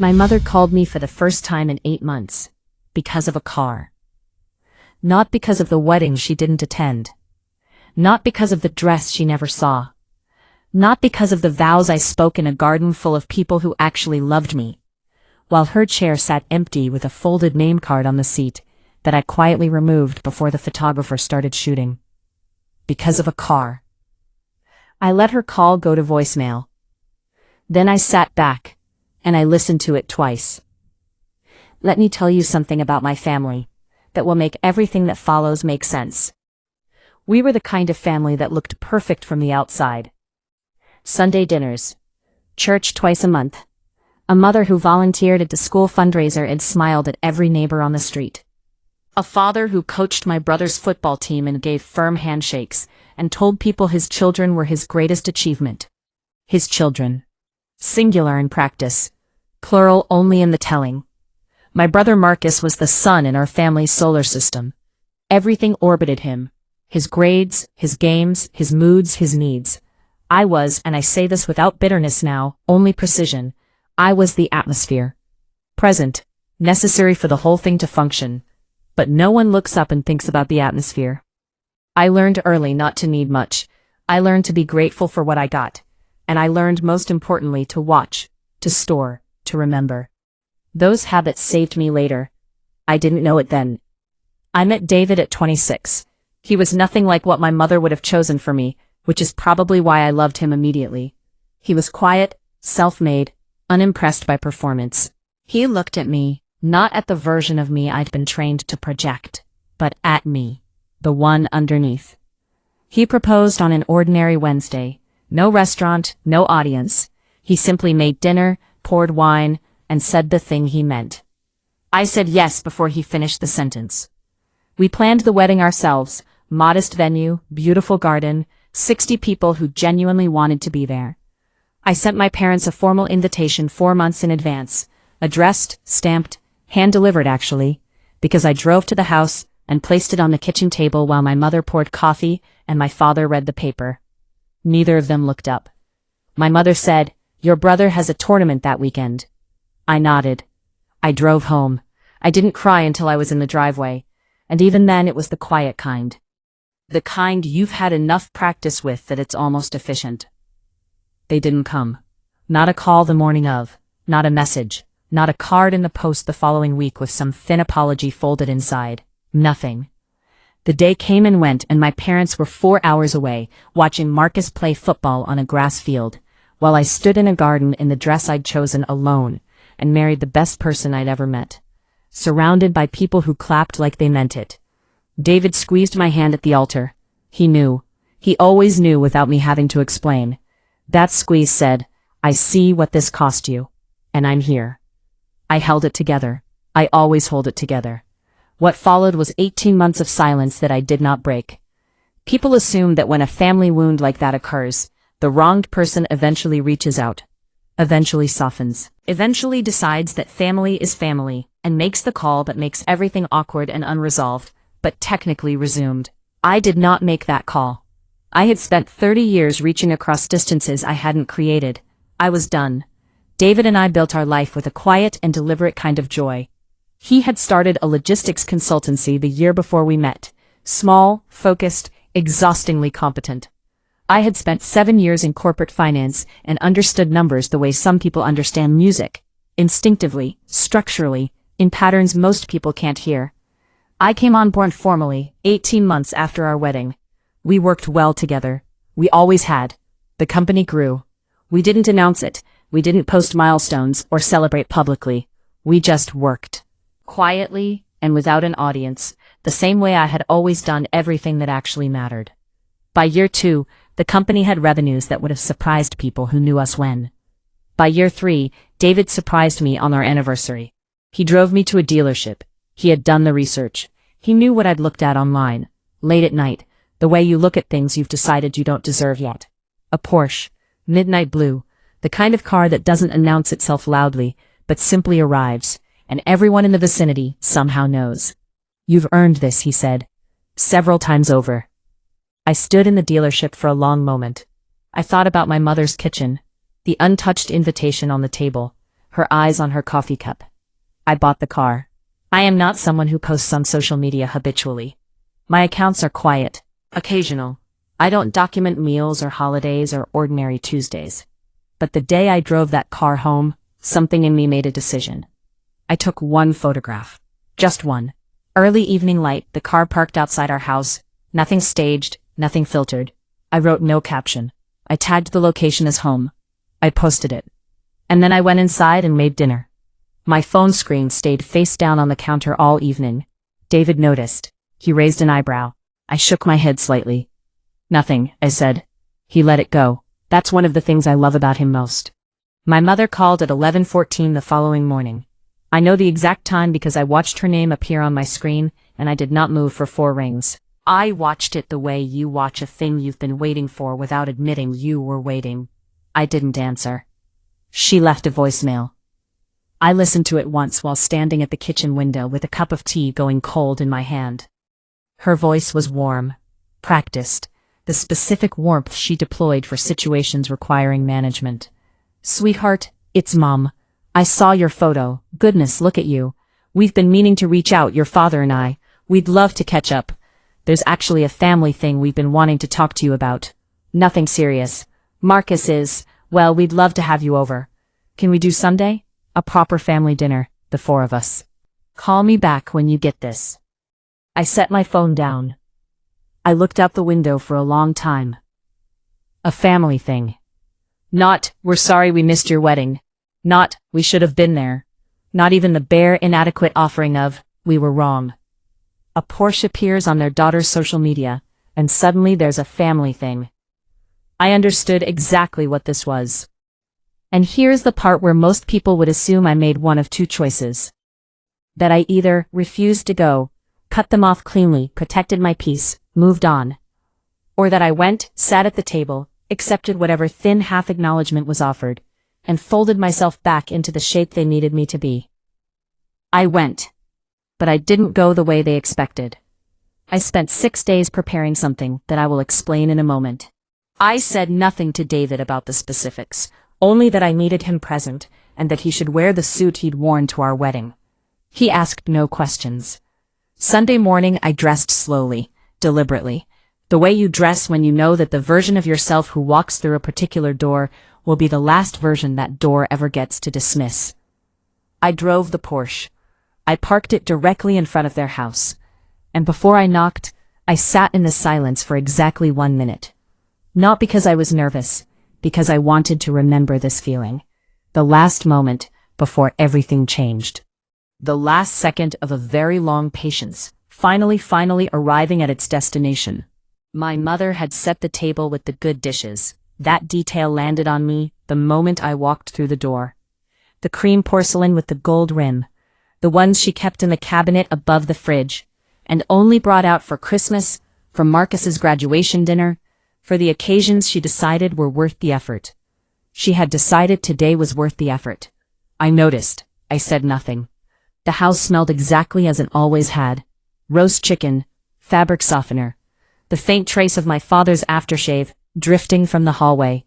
My mother called me for the first time in 8 months. Because of a car. Not because of the wedding she didn't attend. Not because of the dress she never saw. Not because of the vows I spoke in a garden full of people who actually loved me. While her chair sat empty with a folded name card on the seat that I quietly removed before the photographer started shooting. Because of a car. I let her call go to voicemail. Then I sat back, and I listened to it twice. Let me tell you something about my family that will make everything that follows make sense. We were the kind of family that looked perfect from the outside. Sunday dinners. Church twice a month. A mother who volunteered at the school fundraiser and smiled at every neighbor on the street. A father who coached my brother's football team and gave firm handshakes and told people his children were his greatest achievement. His children. Singular in practice. Plural only in the telling. My brother Marcus was the sun in our family's solar system. Everything orbited him. His grades, his games, his moods, his needs. I was, and I say this without bitterness now, only precision. I was the atmosphere. Present, necessary for the whole thing to function. But no one looks up and thinks about the atmosphere. I learned early not to need much. I learned to be grateful for what I got. And I learned most importantly to watch, to store, to remember. Those habits saved me later. I didn't know it then. I met David at 26. He was nothing like what my mother would have chosen for me, which is probably why I loved him immediately. He was quiet, self-made, unimpressed by performance. He looked at me, not at the version of me I'd been trained to project, but at me, the one underneath. He proposed on an ordinary Wednesday. No restaurant, no audience. He simply made dinner, poured wine, and said the thing he meant. I said yes before he finished the sentence. We planned the wedding ourselves, modest venue, beautiful garden, 60 people who genuinely wanted to be there. I sent my parents a formal invitation 4 months in advance, addressed, stamped, hand-delivered actually, because I drove to the house and placed it on the kitchen table while my mother poured coffee and my father read the paper. Neither of them looked up. My mother said, "Your brother has a tournament that weekend." I nodded. I drove home. I didn't cry until I was in the driveway, and even then it was the quiet kind. The kind you've had enough practice with that it's almost efficient. They didn't come. Not a call the morning of, not a message, not a card in the post the following week with some thin apology folded inside. Nothing. The day came and went and my parents were 4 hours away, watching Marcus play football on a grass field, while I stood in a garden in the dress I'd chosen alone, and married the best person I'd ever met. Surrounded by people who clapped like they meant it. David squeezed my hand at the altar. He knew. He always knew without me having to explain. That squeeze said, "I see what this cost you. And I'm here." I held it together. I always hold it together. What followed was 18 months of silence that I did not break. People assume that when a family wound like that occurs, the wronged person eventually reaches out, eventually softens, eventually decides that family is family, and makes the call but makes everything awkward and unresolved, but technically resumed. I did not make that call. I had spent 30 years reaching across distances I hadn't created. I was done. David and I built our life with a quiet and deliberate kind of joy. He had started a logistics consultancy the year before we met. Small, focused, exhaustingly competent. I had spent 7 years in corporate finance and understood numbers the way some people understand music. Instinctively, structurally, in patterns most people can't hear. I came on board formally, 18 months after our wedding. We worked well together. We always had. The company grew. We didn't announce it. We didn't post milestones or celebrate publicly. We just worked. Quietly and without an audience, the same way I had always done everything that actually mattered. By year 2, the company had revenues that would have surprised people who knew us when. By year 3, David surprised me on our anniversary. He drove me to a dealership. He had done the research. He knew what I'd looked at online. Late at night, the way you look at things you've decided you don't deserve yet. A Porsche, midnight blue, the kind of car that doesn't announce itself loudly, but simply arrives, and everyone in the vicinity somehow knows. "You've earned this," he said, several times over. I stood in the dealership for a long moment. I thought about my mother's kitchen, the untouched invitation on the table, her eyes on her coffee cup. I bought the car. I am not someone who posts on social media habitually. My accounts are quiet, occasional. I don't document meals or holidays or ordinary Tuesdays. But the day I drove that car home, something in me made a decision. I took one photograph. Just one. Early evening light, the car parked outside our house. Nothing staged, nothing filtered. I wrote no caption. I tagged the location as home. I posted it. And then I went inside and made dinner. My phone screen stayed face down on the counter all evening. David noticed. He raised an eyebrow. I shook my head slightly. Nothing, I said. He let it go. That's one of the things I love about him most. My mother called at 11:14 the following morning. I know the exact time because I watched her name appear on my screen, and I did not move for 4 rings. I watched it the way you watch a thing you've been waiting for without admitting you were waiting. I didn't answer. She left a voicemail. I listened to it once while standing at the kitchen window with a cup of tea going cold in my hand. Her voice was warm, practiced, the specific warmth she deployed for situations requiring management. Sweetheart, it's Mom. I saw your photo. Goodness, look at you. We've been meaning to reach out, your father and I. We'd love to catch up. There's actually a family thing we've been wanting to talk to you about. Nothing serious. Marcus is, well, we'd love to have you over. Can we do Sunday? A proper family dinner, the 4 of us. Call me back when you get this. I set my phone down. I looked out the window for a long time. A family thing. Not, we're sorry we missed your wedding. Not, we should have been there. Not even the bare inadequate offering of, we were wrong. A Porsche appears on their daughter's social media, and suddenly there's a family thing. I understood exactly what this was. And here's the part where most people would assume I made one of 2 choices. That I either refused to go, cut them off cleanly, protected my peace, moved on. Or that I went, sat at the table, accepted whatever thin half-acknowledgement was offered, and folded myself back into the shape they needed me to be. I went. But I didn't go the way they expected. I spent 6 days preparing something that I will explain in a moment. I said nothing to David about the specifics, only that I needed him present, and that he should wear the suit he'd worn to our wedding. He asked no questions. Sunday morning I dressed slowly, deliberately, the way you dress when you know that the version of yourself who walks through a particular door will be the last version that door ever gets to dismiss. I drove the Porsche. I parked it directly in front of their house, and before I knocked, I sat in the silence for exactly 1 minute. Not because I was nervous, because I wanted to remember this feeling. The last moment before everything changed. The last second of a very long patience, finally arriving at its destination. My mother had set the table with the good dishes. That detail landed on me the moment I walked through the door. The cream porcelain with the gold rim, the ones she kept in the cabinet above the fridge, and only brought out for Christmas, for Marcus's graduation dinner, for the occasions she decided were worth the effort. She had decided today was worth the effort. I noticed. I said nothing. The house smelled exactly as it always had. Roast chicken, fabric softener, the faint trace of my father's aftershave drifting from the hallway.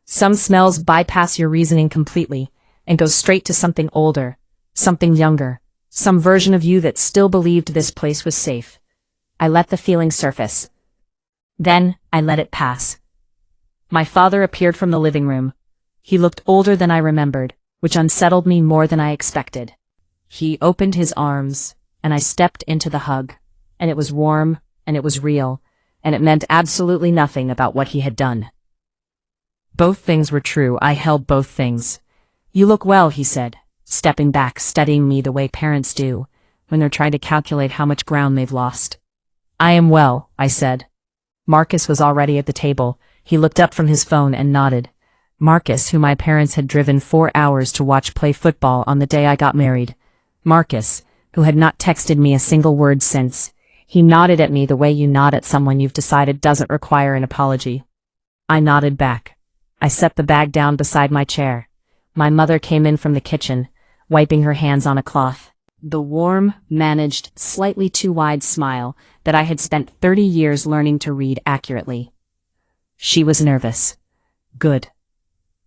Some smells bypass your reasoning completely and go straight to something older, something younger, some version of you that still believed this place was safe. I let the feeling surface. Then, I let it pass. My father appeared from the living room. He looked older than I remembered, which unsettled me more than I expected. He opened his arms, and I stepped into the hug, and it was warm, and it was real, and it meant absolutely nothing about what he had done. Both things were true. I held both things. You look well, he said, stepping back, studying me the way parents do, when they're trying to calculate how much ground they've lost. I am well, I said. Marcus was already at the table. He looked up from his phone and nodded. Marcus, who my parents had driven 4 hours to watch play football on the day I got married. Marcus, who had not texted me a single word since. He nodded at me the way you nod at someone you've decided doesn't require an apology. I nodded back. I set the bag down beside my chair. My mother came in from the kitchen, wiping her hands on a cloth. The warm, managed, slightly too wide smile that I had spent 30 years learning to read accurately. She was nervous. Good.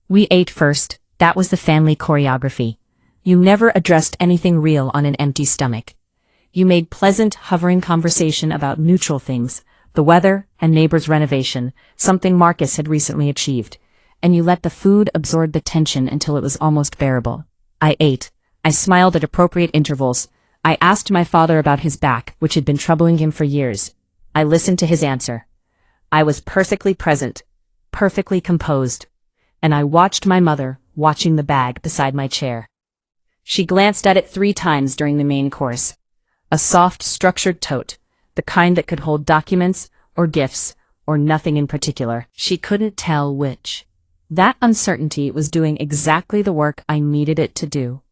We ate first, That was the family choreography. You never addressed anything real on an empty stomach. You made pleasant, hovering conversation about neutral things, the weather and neighbor's renovation, something Marcus had recently achieved, and you let the food absorb the tension until it was almost bearable. I ate. I smiled at appropriate intervals. I asked my father about his back, which had been troubling him for years. I listened to his answer. I was perfectly present, perfectly composed, and I watched my mother, watching the bag beside my chair. She glanced at it 3 times during the main course. A soft, structured tote, the kind that could hold documents, or gifts, or nothing in particular. She couldn't tell which. That uncertainty was doing exactly the work I needed it to do.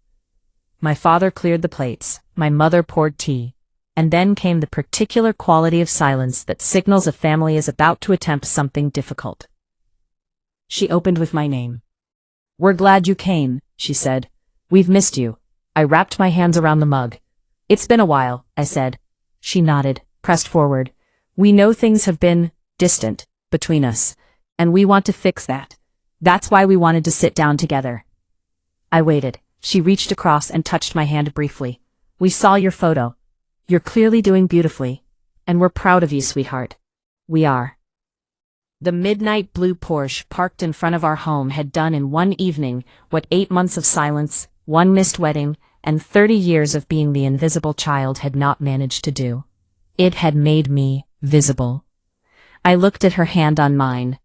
My father cleared the plates, my mother poured tea, and then came the particular quality of silence that signals a family is about to attempt something difficult. She opened with my name. "We're glad you came," she said. "We've missed you." I wrapped my hands around the mug. "It's been a while," I said. She nodded, pressed forward. "We know things have been distant between us, and we want to fix that. That's why we wanted to sit down together." I waited. She reached across and touched my hand briefly. "We saw your photo. You're clearly doing beautifully, and we're proud of you, sweetheart." "We are." The midnight blue Porsche parked in front of our home had done in one evening what 8 months of silence, 1 missed wedding, and 30 years of being the invisible child had not managed to do. It had made me visible. I looked at her hand on mine.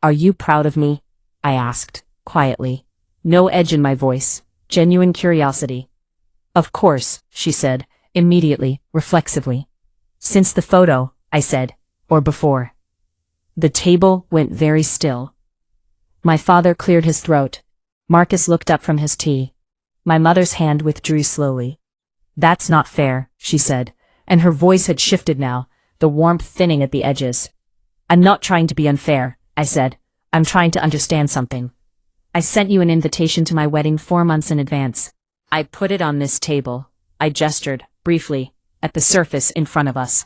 "Are you proud of me?" I asked, quietly. No edge in my voice, genuine curiosity. "Of course," she said, immediately, reflexively. "Since the photo," I said, "or before." The table went very still. My father cleared his throat. Marcus looked up from his tea. My mother's hand withdrew slowly. "That's not fair," she said, and her voice had shifted now, the warmth thinning at the edges. "I'm not trying to be unfair," I said. "I'm trying to understand something. I sent you an invitation to my wedding 4 months in advance. I put it on this table." I gestured, briefly, at the surface in front of us.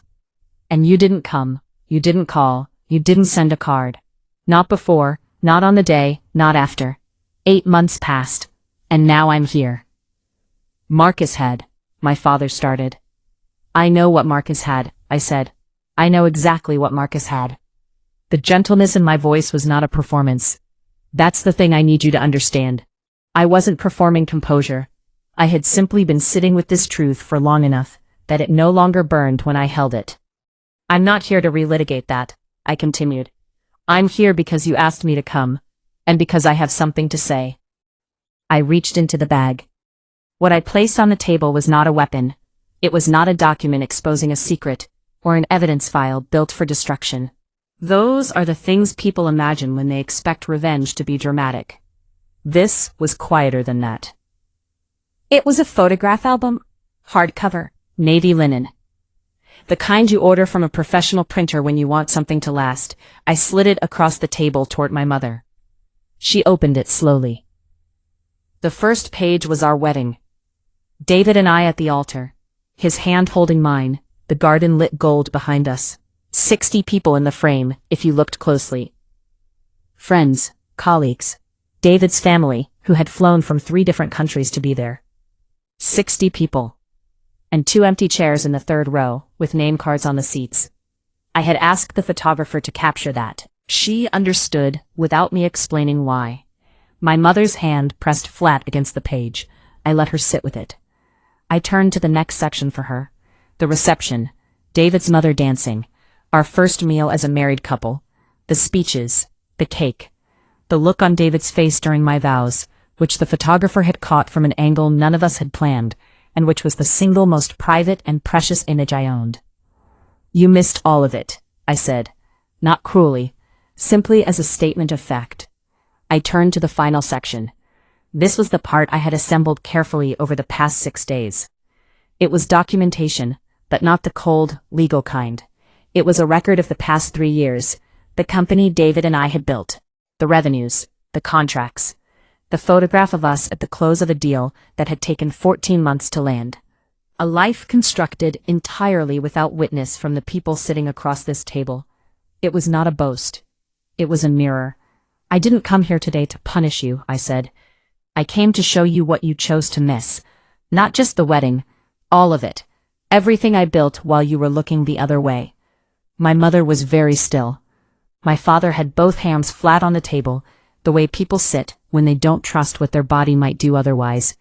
"And you didn't come, you didn't call, you didn't send a card. Not before, not on the day, not after. 8 months passed, and now I'm here." "Marcus had," my father started. "I know what Marcus had," I said. "I know exactly what Marcus had." The gentleness in my voice was not a performance. "That's the thing I need you to understand. I wasn't performing composure. I had simply been sitting with this truth for long enough that it no longer burned when I held it. I'm not here to relitigate that," I continued. "I'm here because you asked me to come, and because I have something to say." I reached into the bag. What I placed on the table was not a weapon. It was not a document exposing a secret, or an evidence file built for destruction. Those are the things people imagine when they expect revenge to be dramatic. This was quieter than that. It was a photograph album, hardcover, navy linen. The kind you order from a professional printer when you want something to last. I slid it across the table toward my mother. She opened it slowly. The first page was our wedding. David and I at the altar, his hand holding mine, the garden lit gold behind us. 60 people in the frame, if you looked closely. Friends, colleagues, David's family, who had flown from 3 different countries to be there. 60 people. And 2 empty chairs in the 3rd row, with name cards on the seats. I had asked the photographer to capture that. She understood, without me explaining why. My mother's hand pressed flat against the page. I let her sit with it. I turned to the next section for her. The reception, David's mother dancing, our first meal as a married couple, the speeches, the cake, the look on David's face during my vows, which the photographer had caught from an angle none of us had planned, and which was the single most private and precious image I owned. "You missed all of it," I said, not cruelly, simply as a statement of fact. I turned to the final section. This was the part I had assembled carefully over the past 6 days. It was documentation, but not the cold, legal kind. It was a record of the past 3 years, the company David and I had built, the revenues, the contracts, the photograph of us at the close of a deal that had taken 14 months to land. A life constructed entirely without witness from the people sitting across this table. It was not a boast. It was a mirror. "I didn't come here today to punish you," I said. I came to show you what you chose to miss. Not just the wedding. All of it. Everything I built while you were looking the other way. My mother was very still. My father had both hands flat on the table, the way people sit when they don't trust what their body might do otherwise.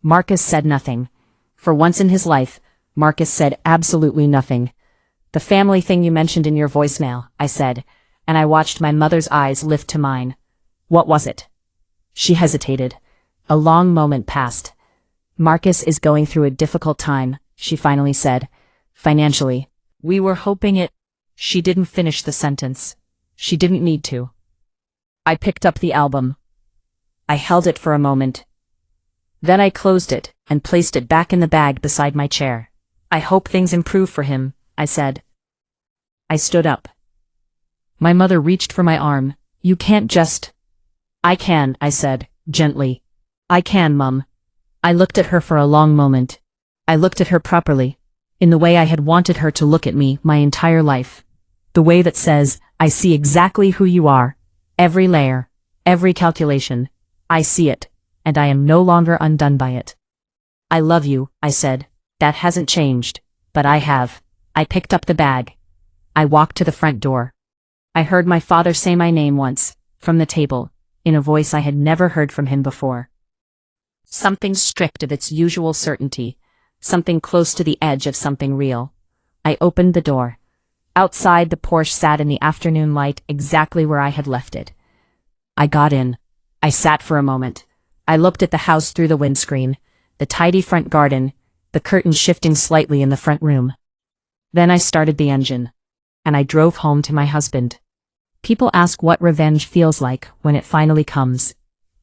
Marcus said nothing. For once in his life, Marcus said absolutely nothing. The family thing you mentioned in your voicemail, I said, and I watched my mother's eyes lift to mine. What was it? She hesitated. A long moment passed. Marcus is going through a difficult time, she finally said. Financially. We were hoping it. She didn't finish the sentence. She didn't need to. I picked up the album. I held it for a moment. Then I closed it and placed it back in the bag beside my chair. I hope things improve for him, I said. I stood up. My mother reached for my arm. You can't just... I can, I said, gently. I can, Mum. I looked at her for a long moment. I looked at her properly, in the way I had wanted her to look at me my entire life. The way that says, I see exactly who you are. Every layer, every calculation. I see it, and I am no longer undone by it. I love you, I said. That hasn't changed, but I have. I picked up the bag. I walked to the front door. I heard my father say my name once, from the table, in a voice I had never heard from him before. Something stripped of its usual certainty, something close to the edge of something real. I opened the door. Outside, the Porsche sat in the afternoon light exactly where I had left it. I got in. I sat for a moment. I looked at the house through the windscreen, the tidy front garden, the curtains shifting slightly in the front room. Then I started the engine, and I drove home to my husband. People ask what revenge feels like when it finally comes.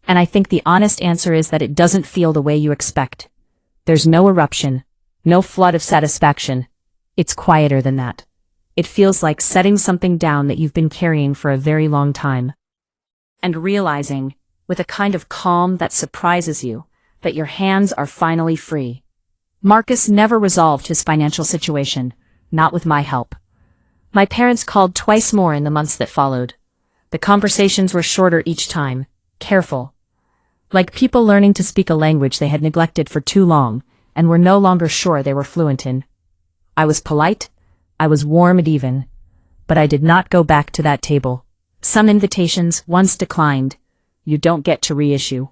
And I think the honest answer is that it doesn't feel the way you expect. There's no eruption, no flood of satisfaction. It's quieter than that. It feels like setting something down that you've been carrying for a very long time. And realizing, with a kind of calm that surprises you, that your hands are finally free. Marcus never resolved his financial situation, not with my help. My parents called twice more in the months that followed. The conversations were shorter each time, careful. Like people learning to speak a language they had neglected for too long, and were no longer sure they were fluent in. I was polite, I was warm and even, but I did not go back to that table. Some invitations, once declined, you don't get to reissue.